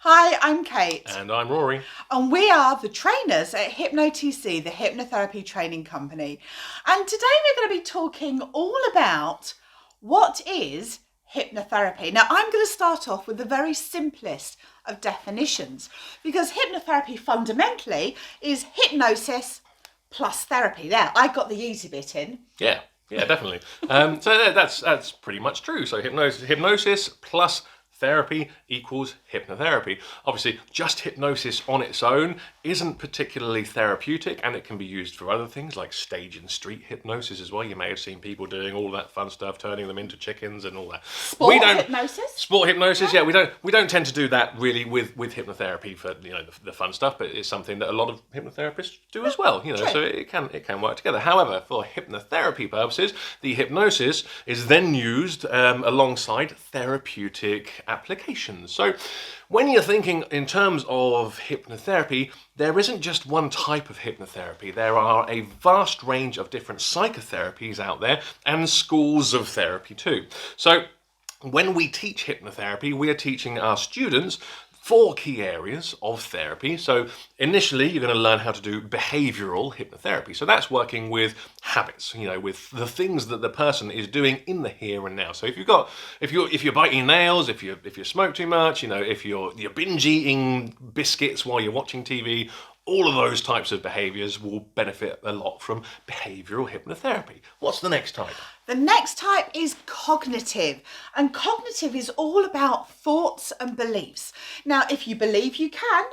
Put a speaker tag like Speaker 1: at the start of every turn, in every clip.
Speaker 1: Hi, I'm Kate.
Speaker 2: And I'm Rory.
Speaker 1: And we are the trainers at HypnoTC, the Hypnotherapy Training Company. And today we're going to be talking all about what is hypnotherapy. Now, I'm going to start off with the very simplest of definitions, because hypnotherapy fundamentally is hypnosis plus therapy. There, I got the easy bit in.
Speaker 2: Yeah, definitely. So that's pretty much true. So hypnosis plus therapy equals hypnotherapy. Obviously, just hypnosis on its own isn't particularly therapeutic, and it can be used for other things like stage and street hypnosis as well. You may have seen people doing all that fun stuff, turning them into chickens and all that.
Speaker 1: Sport hypnosis,
Speaker 2: yeah. We don't tend to do that really with hypnotherapy for the fun stuff, but it's something that a lot of hypnotherapists do as well. So it can work together. However, for hypnotherapy purposes, the hypnosis is then used alongside therapeutic applications. So when you're thinking in terms of hypnotherapy, there isn't just one type of hypnotherapy. There are a vast range of different psychotherapies out there and schools of therapy too. So when we teach hypnotherapy, we are teaching our students 4 key areas of therapy. So initially, you're going to learn how to do behavioral hypnotherapy. So that's working with habits, with the things that the person is doing in the here and now. So if you're biting nails, if you smoke too much, if you're binge eating biscuits while you're watching TV, all of those types of behaviors will benefit a lot from behavioral hypnotherapy. What's the next type?
Speaker 1: The next type is cognitive, and cognitive is all about thoughts and beliefs. Now, if you believe you can,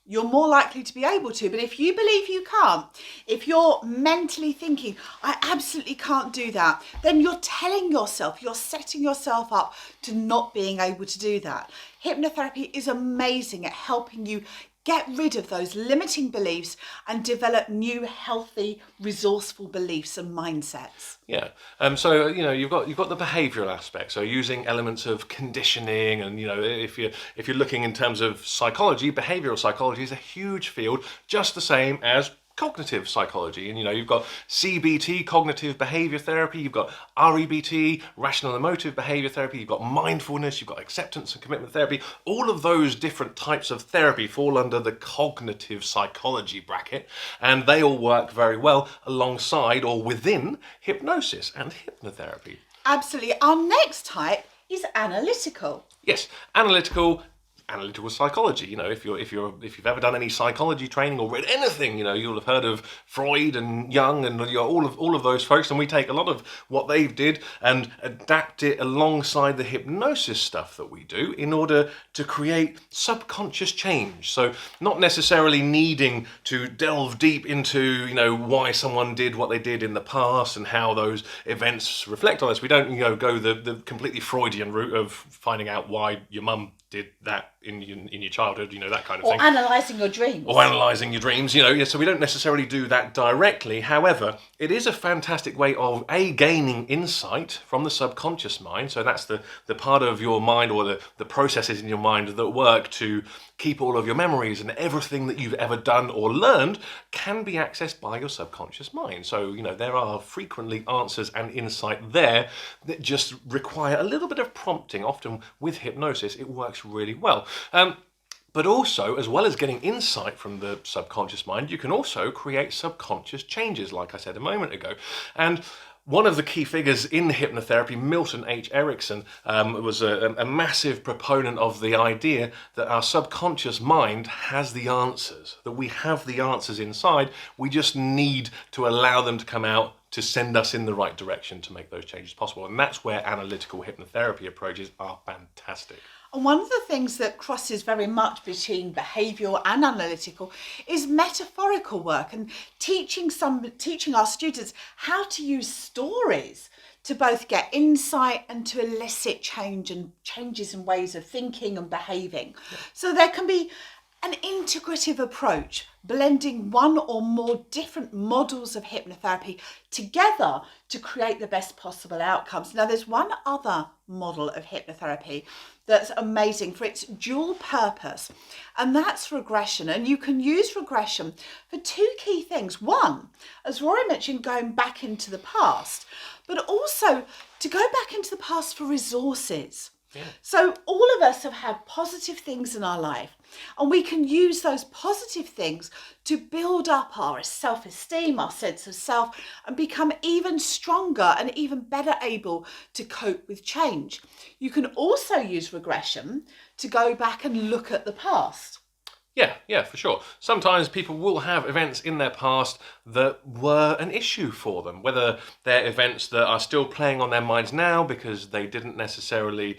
Speaker 1: you're more likely to be able to, but if you believe you can't, if you're mentally thinking, I absolutely can't do that, then you're setting yourself up to not being able to do that. Hypnotherapy is amazing at helping you get rid of those limiting beliefs and develop new, healthy, resourceful beliefs and mindsets.
Speaker 2: Yeah. So you've got the behavioural aspect. So using elements of conditioning, and if you're looking in terms of psychology, behavioural psychology is a huge field, just the same as cognitive psychology. And you've got CBT, cognitive behavior therapy, you've got REBT, rational emotive behavior therapy, you've got mindfulness, you've got acceptance and commitment therapy. All of those different types of therapy fall under the cognitive psychology bracket, and they all work very well alongside or within hypnosis and hypnotherapy.
Speaker 1: Absolutely. Our next type is analytical.
Speaker 2: Yes, analytical psychology. If you've ever done any psychology training or read anything, you'll have heard of Freud and Jung and all of those folks. And we take a lot of what they did and adapt it alongside the hypnosis stuff that we do in order to create subconscious change. So not necessarily needing to delve deep into why someone did what they did in the past and how those events reflect on us. We don't go the completely Freudian route of finding out why your mum did that in your childhood, that kind of thing.
Speaker 1: Or analysing your dreams.
Speaker 2: So we don't necessarily do that directly. However, it is a fantastic way of gaining insight from the subconscious mind. So that's the part of your mind, or the processes in your mind that work to keep all of your memories, and everything that you've ever done or learned can be accessed by your subconscious mind. So, there are frequently answers and insight there that just require a little bit of prompting. Often with hypnosis, it works really well. But also, as well as getting insight from the subconscious mind, you can also create subconscious changes, like I said a moment ago. And one of the key figures in hypnotherapy, Milton H. Erickson, was a massive proponent of the idea that our subconscious mind has the answers, that we have the answers inside. We just need to allow them to come out to send us in the right direction to make those changes possible. And that's where analytical hypnotherapy approaches are fantastic.
Speaker 1: And one of the things that crosses very much between behavioural and analytical is metaphorical work, and teaching our students how to use stories to both get insight and to elicit changes in ways of thinking and behaving. Yeah. So there can be an integrative approach, blending one or more different models of hypnotherapy together to create the best possible outcomes. Now, there's one other model of hypnotherapy that's amazing for its dual purpose, and that's regression. And you can use regression for 2 key things. One, as Rory mentioned, going back into the past, but also to go back into the past for resources. So all of us have had positive things in our life, and we can use those positive things to build up our self-esteem, our sense of self, and become even stronger and even better able to cope with change. You can also use regression to go back and look at the past.
Speaker 2: Yeah, for sure. Sometimes people will have events in their past that were an issue for them, whether they're events that are still playing on their minds now because they didn't necessarily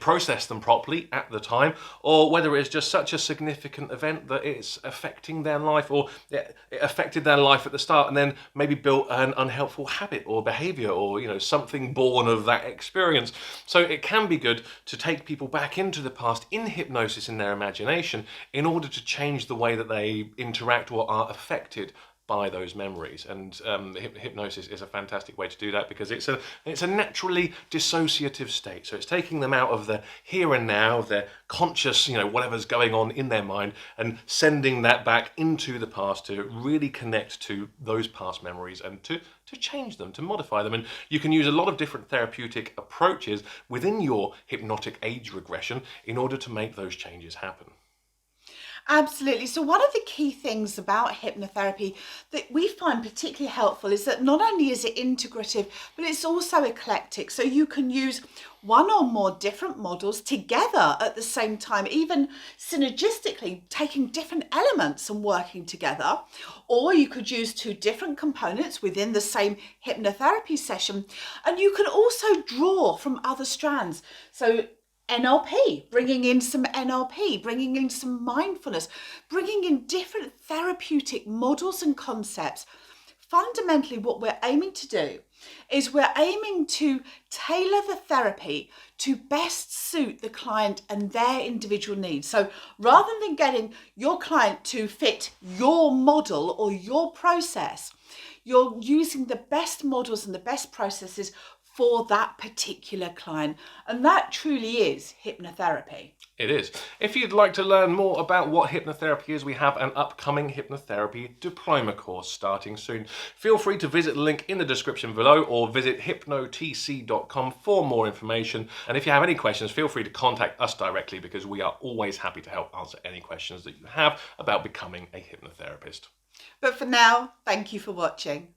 Speaker 2: process them properly at the time, or whether it's just such a significant event that it's affecting their life, or it affected their life at the start and then maybe built an unhelpful habit or behavior, or something born of that experience. So it can be good to take people back into the past in hypnosis in their imagination in order to change the way that they interact or are affected by those memories. And hypnosis is a fantastic way to do that because it's a naturally dissociative state. So it's taking them out of the here and now, their conscious, whatever's going on in their mind, and sending that back into the past to really connect to those past memories and to change them, to modify them. And you can use a lot of different therapeutic approaches within your hypnotic age regression in order to make those changes happen.
Speaker 1: Absolutely. So one of the key things about hypnotherapy that we find particularly helpful is that not only is it integrative, but it's also eclectic. So you can use one or more different models together at the same time, even synergistically, taking different elements and working together. Or you could use two different components within the same hypnotherapy session. And you can also draw from other strands. So NLP, bringing in some NLP, bringing in some mindfulness, bringing in different therapeutic models and concepts. Fundamentally, what we're aiming to do is we're aiming to tailor the therapy to best suit the client and their individual needs. So rather than getting your client to fit your model or your process, you're using the best models and the best processes for that particular client. And that truly is hypnotherapy.
Speaker 2: It is. If you'd like to learn more about what hypnotherapy is, we have an upcoming Hypnotherapy Diploma course starting soon. Feel free to visit the link in the description below or visit hypnotc.com for more information. And if you have any questions, feel free to contact us directly because we are always happy to help answer any questions that you have about becoming a hypnotherapist.
Speaker 1: But for now, thank you for watching.